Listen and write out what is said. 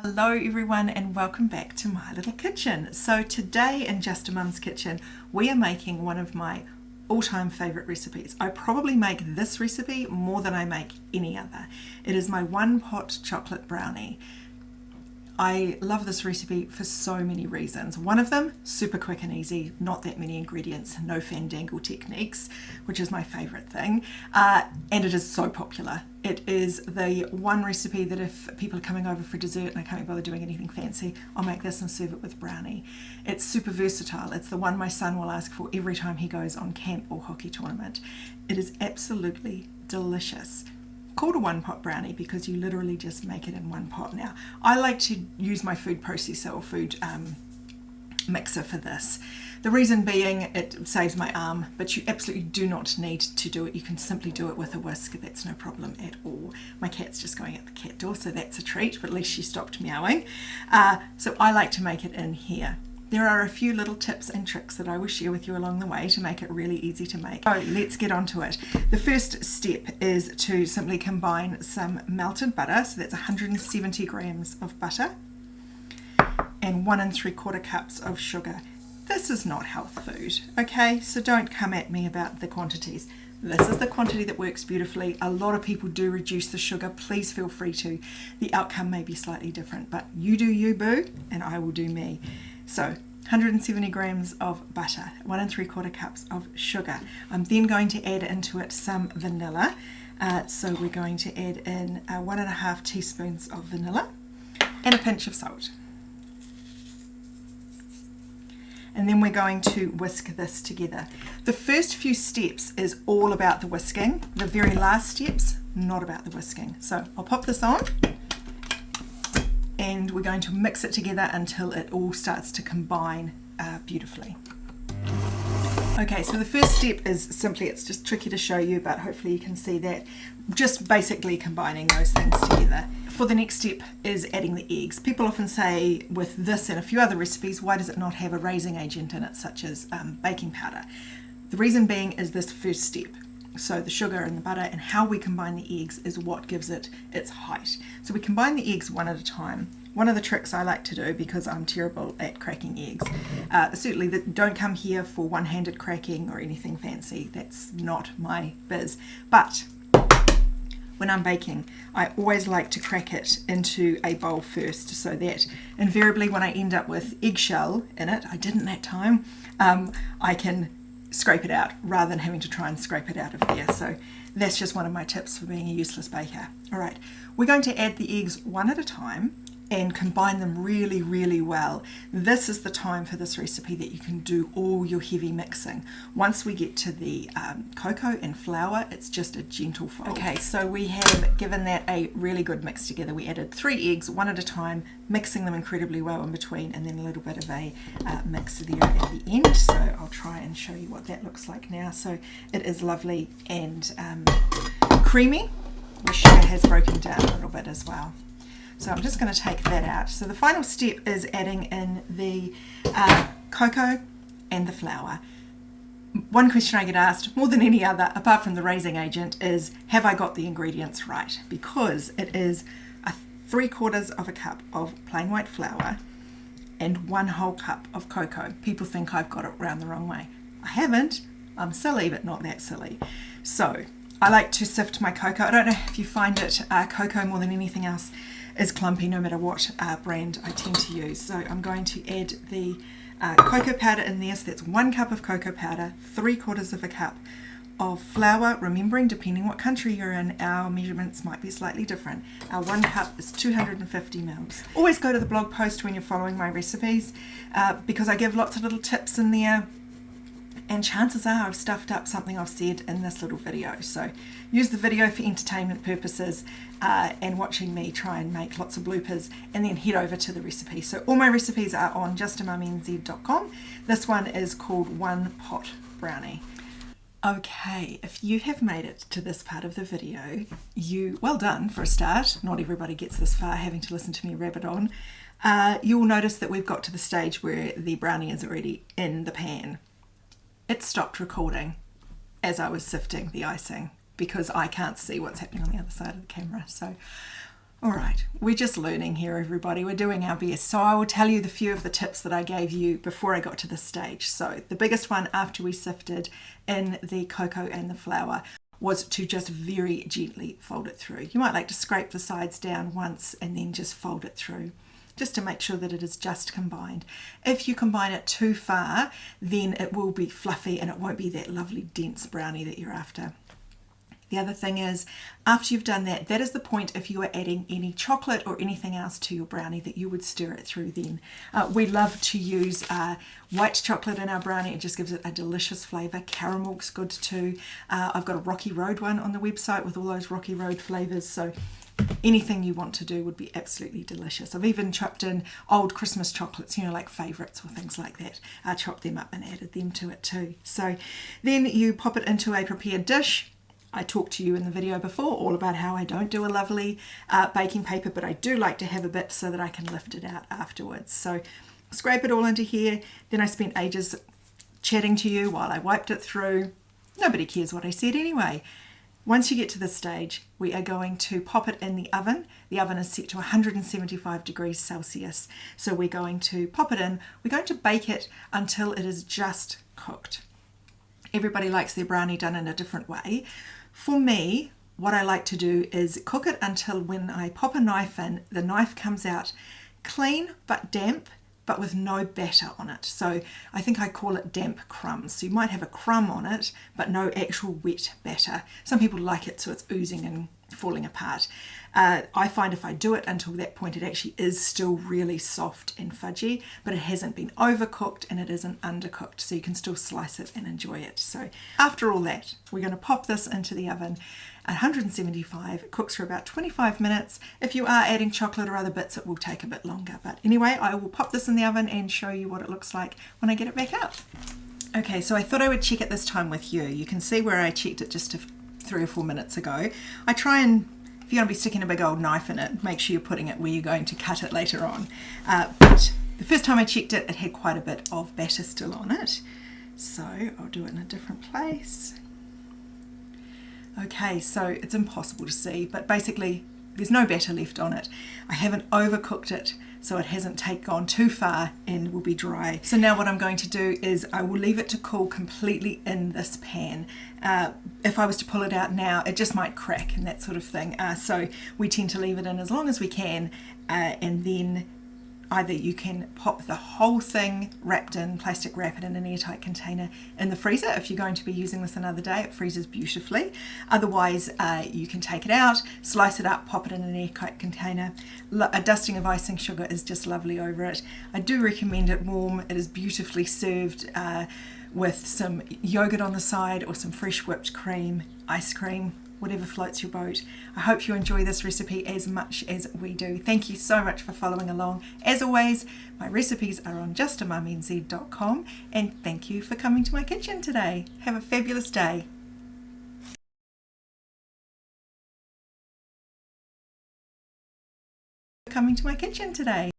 Hello everyone and welcome back to my little kitchen. So today in Just a Mum's Kitchen we are making one of my all-time favorite recipes. I probably make this recipe more than I make any other. It is my one pot chocolate brownie. I love this recipe for so many reasons. One of them, super quick and easy, not that many ingredients, no fandangle techniques, which is my favorite thing, and it is so popular. It is the one recipe that if people are coming over for dessert and I can't bother doing anything fancy, I'll make this and serve it with brownie. It's super versatile. It's the one my son will ask for every time he goes on camp or hockey tournament. It is absolutely delicious. Called a one pot brownie because you literally just make it in one pot. Now I like to use my food processor or food mixer for this. The reason being it saves my arm, but you absolutely do not need to do it. You can simply do it with a whisk. That's no problem at all. My cat's just going out the cat door, so that's a treat, but at least she stopped meowing. So I like to make it in here. There are a few little tips and tricks that I will share with you along the way to make it really easy to make. So let's get on to it. The first step is to simply combine some melted butter, so that's 170 grams of butter, and 1 3/4 cups of sugar. This is not health food, okay? So don't come at me about the quantities. This is the quantity that works beautifully. A lot of people do reduce the sugar. Please feel free to. The outcome may be slightly different, but you do you, boo, and I will do me. So 170 grams of butter, 1 3/4 cups of sugar. I'm then going to add into it some vanilla. So we're going to add in 1½ teaspoons of vanilla and a pinch of salt. And then we're going to whisk this together. The first few steps is all about the whisking. The very last steps, not about the whisking. So I'll pop this on and we're going to mix it together until it all starts to combine beautifully. Okay, so the first step is simply, it's just tricky to show you, but hopefully you can see that, just basically combining those things together. For the next step is adding the eggs. People often say with this and a few other recipes, why does it not have a raising agent in it, such as baking powder? The reason being is this first step. So the sugar and the butter and how we combine the eggs is what gives it its height. So we combine the eggs one at a time. One of the tricks I like to do, because I'm terrible at cracking eggs, certainly don't come here for one-handed cracking or anything fancy. That's not my biz. But when I'm baking, I always like to crack it into a bowl first, so that invariably when I end up with eggshell in it, I didn't that time, I can scrape it out rather than having to try and scrape it out of there. So that's just one of my tips for being a useless baker. All right, we're going to add the eggs one at a time and combine them really, really well. This is the time for this recipe that you can do all your heavy mixing. Once we get to the cocoa and flour, it's just a gentle fold. Okay, so we have given that a really good mix together. We added 3 eggs, one at a time, mixing them incredibly well in between, and then a little bit of a mix there at the end. So I'll try and show you what that looks like now. So it is lovely and creamy. The sugar has broken down a little bit as well. So I'm just going to take that out. So the final step is adding in the cocoa and the flour. One question I get asked more than any other, apart from the raising agent, is have I got the ingredients right? Because it is 3/4 cup of plain white flour and 1 whole cup of cocoa. People think I've got it round the wrong way. I haven't. I'm silly, but not that silly. So I like to sift my cocoa. I don't know if you find it, cocoa more than anything else is clumpy no matter what brand I tend to use. So I'm going to add the cocoa powder in there. So that's 1 cup of cocoa powder, 3/4 cup of flour. Remembering, depending what country you're in, our measurements might be slightly different. Our 1 cup is 250 mils. Always go to the blog post when you're following my recipes because I give lots of little tips in there. And chances are I've stuffed up something I've said in this little video. So use the video for entertainment purposes and watching me try and make lots of bloopers, and then head over to the recipe. So all my recipes are on justamumnz.com. This one is called One Pot Brownie. Okay, if you have made it to this part of the video, well done for a start. Not everybody gets this far having to listen to me rabbit on. You will notice that we've got to the stage where the brownie is already in the pan. It stopped recording as I was sifting the icing because I can't see what's happening on the other side of the camera. So All right, we're just learning here, everybody. We're doing our best. So I will tell you the few of the tips that I gave you before I got to this stage. So the biggest one after we sifted in the cocoa and the flour was to just very gently fold it through. You might like to scrape the sides down once and then just fold it through, just to make sure that it is just combined. If you combine it too far, then it will be fluffy and it won't be that lovely dense brownie that you're after. The other thing is, after you've done that, that is the point if you are adding any chocolate or anything else to your brownie that you would stir it through then. We love to use white chocolate in our brownie. It just gives it a delicious flavour. Caramel's good too. I've got a Rocky Road one on the website with all those Rocky Road flavours. So anything you want to do would be absolutely delicious. I've even chopped in old Christmas chocolates, you know, like favourites or things like that. I chopped them up and added them to it too. So then you pop it into a prepared dish. I talked to you in the video before all about how I don't do a lovely baking paper, but I do like to have a bit so that I can lift it out afterwards. So scrape it all into here. Then I spent ages chatting to you while I wiped it through. Nobody cares what I said anyway. Once you get to this stage, we are going to pop it in the oven. The oven is set to 175 degrees Celsius. So we're going to pop it in. We're going to bake it until it is just cooked. Everybody likes their brownie done in a different way. For me, what I like to do is cook it until when I pop a knife in, the knife comes out clean but damp, but with no batter on it. So I think I call it damp crumbs. So you might have a crumb on it, but no actual wet batter. Some people like it so it's oozing and falling apart. I find if I do it until that point, it actually is still really soft and fudgy, but it hasn't been overcooked and it isn't undercooked, so you can still slice it and enjoy it. So after all that, we're going to pop this into the oven at 175. It cooks for about 25 minutes. If you are adding chocolate or other bits, it will take a bit longer. But anyway, I will pop this in the oven and show you what it looks like when I get it back out. Okay, so I thought I would check it this time with you. You can see where I checked it just 3 or 4 minutes ago. I try and, if you're going to be sticking a big old knife in it, make sure you're putting it where you're going to cut it later on. But the first time I checked it, it had quite a bit of batter still on it. So I'll do it in a different place. Okay, so it's impossible to see, but basically there's no batter left on it. I haven't overcooked it, so it hasn't gone too far and will be dry. So now what I'm going to do is I will leave it to cool completely in this pan. If I was to pull it out now, it just might crack and that sort of thing. So we tend to leave it in as long as we can, and then either you can pop the whole thing wrapped in plastic wrap it in an airtight container in the freezer. If you're going to be using this another day, it freezes beautifully. Otherwise, you can take it out, slice it up, pop it in an airtight container. A dusting of icing sugar is just lovely over it. I do recommend it warm. It is beautifully served with some yogurt on the side or some fresh whipped cream, ice cream, whatever floats your boat. I hope you enjoy this recipe as much as we do. Thank you so much for following along. As always, my recipes are on justamumnz.com, and thank you for coming to my kitchen today. Have a fabulous day. Coming to my kitchen today.